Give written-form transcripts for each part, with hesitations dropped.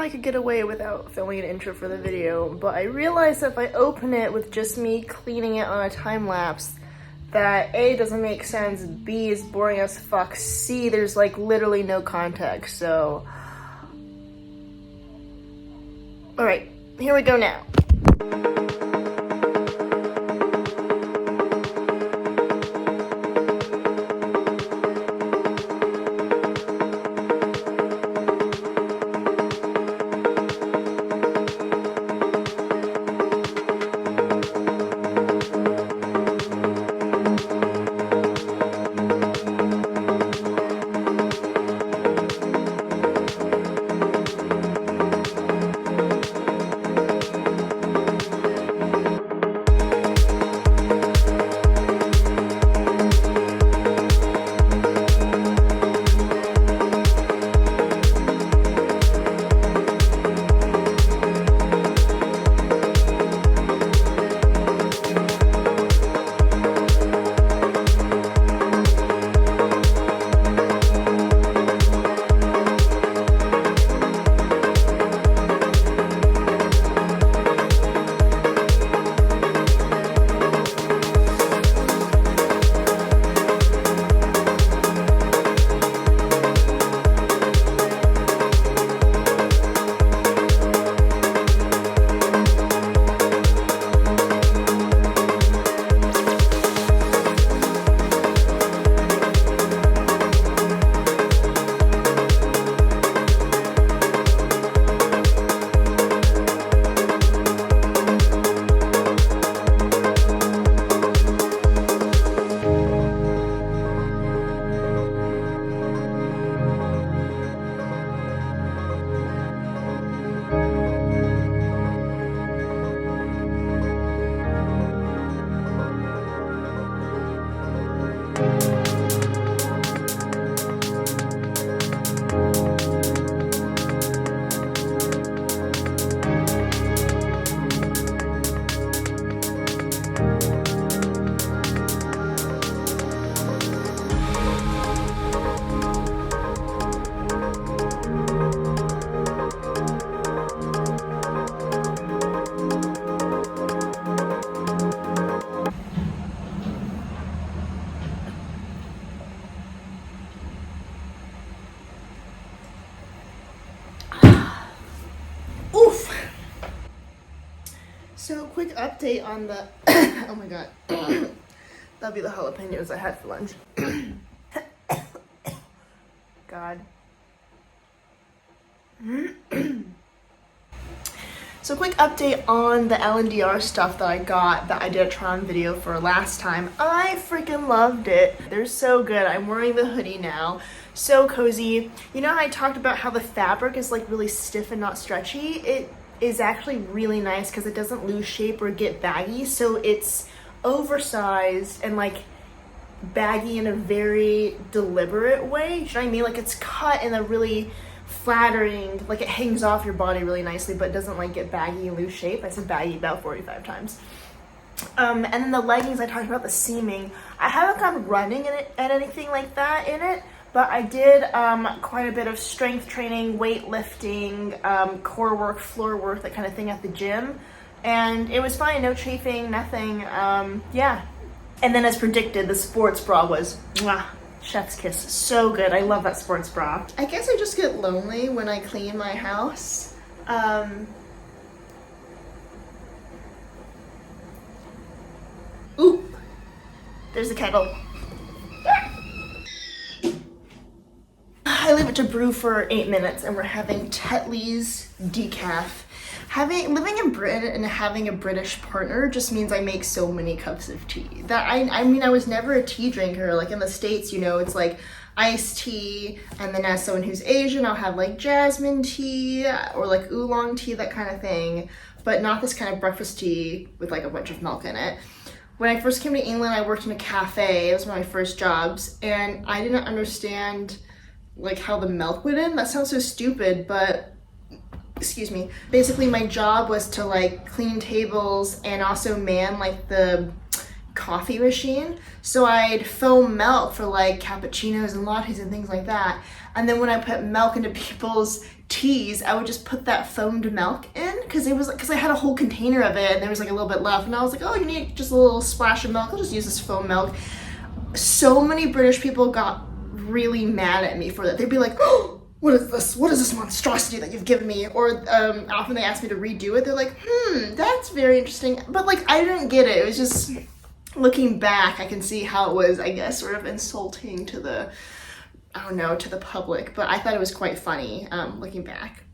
I could get away without filming an intro for the video, but I realized that if I open it with just me cleaning it on a time lapse, that A, doesn't make sense, B, is boring as fuck, C, there's like literally no context, so... Alright, here we go now. So, quick update on the, oh my god, that'll be the jalapenos I had for lunch. God. So, quick update on the LNDR stuff that I got that I did a try-on video for last time. I freaking loved it. They're so good. I'm wearing the hoodie now. So cozy. You know how I talked about how the fabric is like really stiff and not stretchy? It is actually really nice because it doesn't lose shape or get baggy, so it's oversized and like baggy in a very deliberate way. You know what I mean? Like it's cut in a really flattering, like it hangs off your body really nicely, but doesn't like get baggy and lose shape. I said baggy about 45 times. And then the leggings, I talked about the seaming. I haven't gone running at anything like that in it, but I did quite a bit of strength training, weightlifting, core work, floor work, that kind of thing at the gym. And it was fine, no chafing, nothing, yeah. And then as predicted, the sports bra was, mwah, chef's kiss, so good. I love that sports bra. I guess I just get lonely when I clean my house. Ooh, there's the kettle. I leave it to brew for 8 minutes and we're having Tetley's decaf. Living in Britain and having a British partner just means I make so many cups of tea. That I mean, I was never a tea drinker. Like in the States, you know, it's like iced tea, and then as someone who's Asian, I'll have like jasmine tea or like oolong tea, that kind of thing, but not this kind of breakfast tea with like a bunch of milk in it. When I first came to England, I worked in a cafe. It was one of my first jobs, and I didn't understand like how the milk went in. That sounds so stupid, but excuse me. Basically, my job was to like clean tables and also man like the coffee machine, so I'd foam milk for like cappuccinos and lattes and things like that. And then when I put milk into people's teas, I would just put that foamed milk in because I had a whole container of it and there was like a little bit left, and I was like, oh, you need just a little splash of milk, I'll just use this foam milk. So many British people got really mad at me for that. They'd be like, oh, what is this? What is this monstrosity that you've given me? Or often they ask me to redo it. They're like, that's very interesting. But like, I didn't get it. It was just, looking back, I can see how it was, I guess, sort of insulting to the, I don't know, to the public. But I thought it was quite funny, looking back.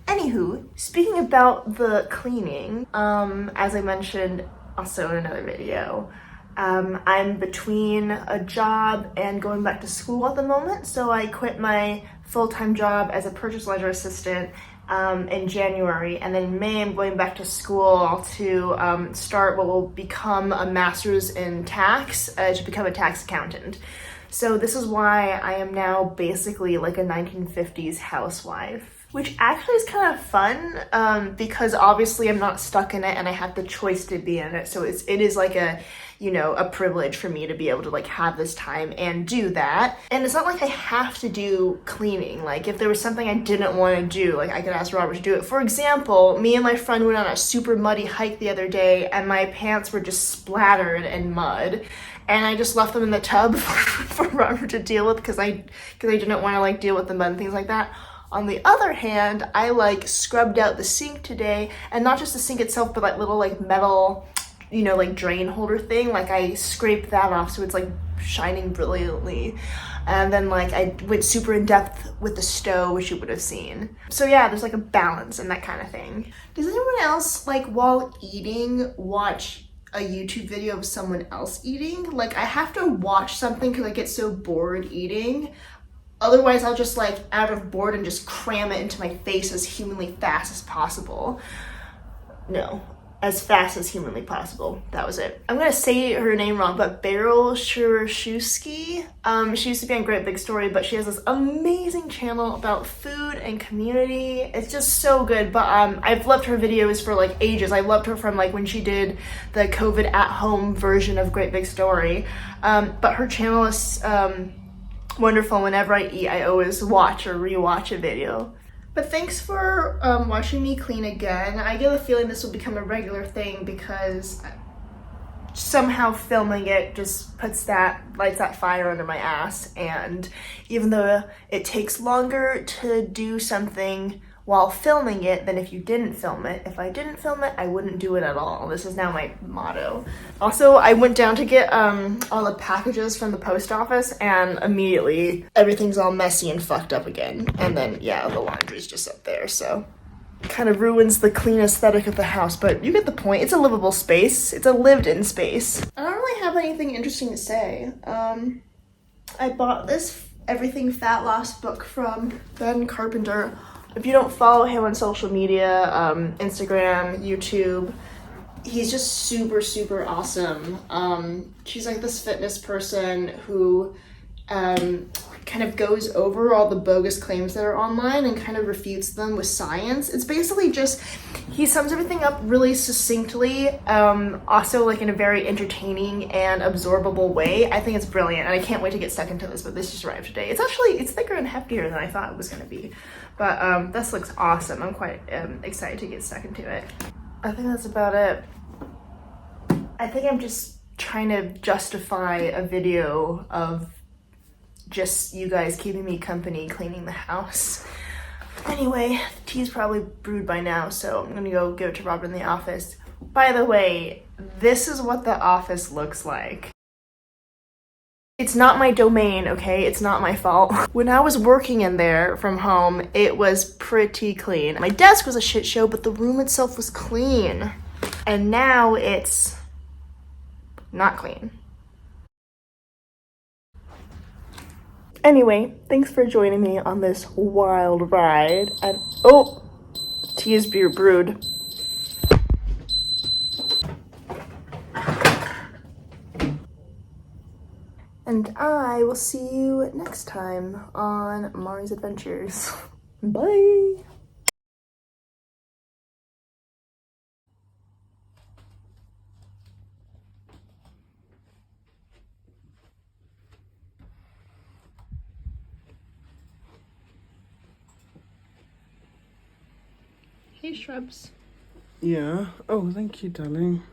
Anywho, speaking about the cleaning, as I mentioned also in another video, I'm between a job and going back to school at the moment. So I quit my full-time job as a purchase ledger assistant in January, and then in May I'm going back to school to start what will become a master's in tax, to become a tax accountant. So this is why I am now basically like a 1950s housewife, which actually is kind of fun because obviously I'm not stuck in it and I have the choice to be in it. So it is like a, you know, a privilege for me to be able to like have this time and do that. And it's not like I have to do cleaning. Like if there was something I didn't want to do, like I could ask Robert to do it. For example, me and my friend went on a super muddy hike the other day and my pants were just splattered in mud. And I just left them in the tub for Robert to deal with because I didn't want to like deal with the mud and things like that. On the other hand, I like scrubbed out the sink today, and not just the sink itself, but that little like metal, you know, like drain holder thing. Like I scraped that off so it's like shining brilliantly. And then like I went super in depth with the stove, which you would have seen. So yeah, there's like a balance and that kind of thing. Does anyone else like while eating watch a YouTube video of someone else eating? Like I have to watch something because I get so bored eating. Otherwise, I'll just like out of boredom just cram it into my face as humanly fast as possible. No, as fast as humanly possible. That was it. I'm gonna say her name wrong, but Beryl Shurashewski. She used to be on Great Big Story, but she has this amazing channel about food and community. It's just so good. But I've loved her videos for like ages. I loved her from like when she did the COVID at home version of Great Big Story. But her channel is wonderful. Whenever I eat, I always watch or rewatch a video. But thanks for watching me clean again. I get a feeling this will become a regular thing because somehow filming it just lights that fire under my ass. And even though it takes longer to do something while filming it than if you didn't film it, if I didn't film it, I wouldn't do it at all. This is now my motto. Also, I went down to get all the packages from the post office, and immediately everything's all messy and fucked up again. And then, yeah, the laundry's just up there, so kind of ruins the clean aesthetic of the house, but you get the point. It's a livable space. It's a lived-in space. I don't really have anything interesting to say. I bought this Everything Fat Loss book from Ben Carpenter. If you don't follow him on social media, Instagram, YouTube, he's just super, super awesome. She's like this fitness person who kind of goes over all the bogus claims that are online and kind of refutes them with science. It's basically just, he sums everything up really succinctly, also like in a very entertaining and absorbable way. I think it's brilliant, and I can't wait to get stuck into this, but this just arrived today. It's thicker and heftier than I thought it was going to be, but this looks awesome. I'm quite excited to get stuck into it. I think that's about it. I think I'm just trying to justify a video of just you guys keeping me company cleaning the house. Anyway, the tea's probably brewed by now, so I'm gonna go give it to Robert in the office. By the way, this is what the office looks like. It's not my domain, okay? It's not my fault. When I was working in there from home, it was pretty clean. My desk was a shit show, but the room itself was clean. And now it's not clean. Anyway, thanks for joining me on this wild ride. And oh, tea is brewed. And I will see you next time on Mari's Adventures. Bye! Hey, Shrubs. Yeah. Oh, thank you, darling.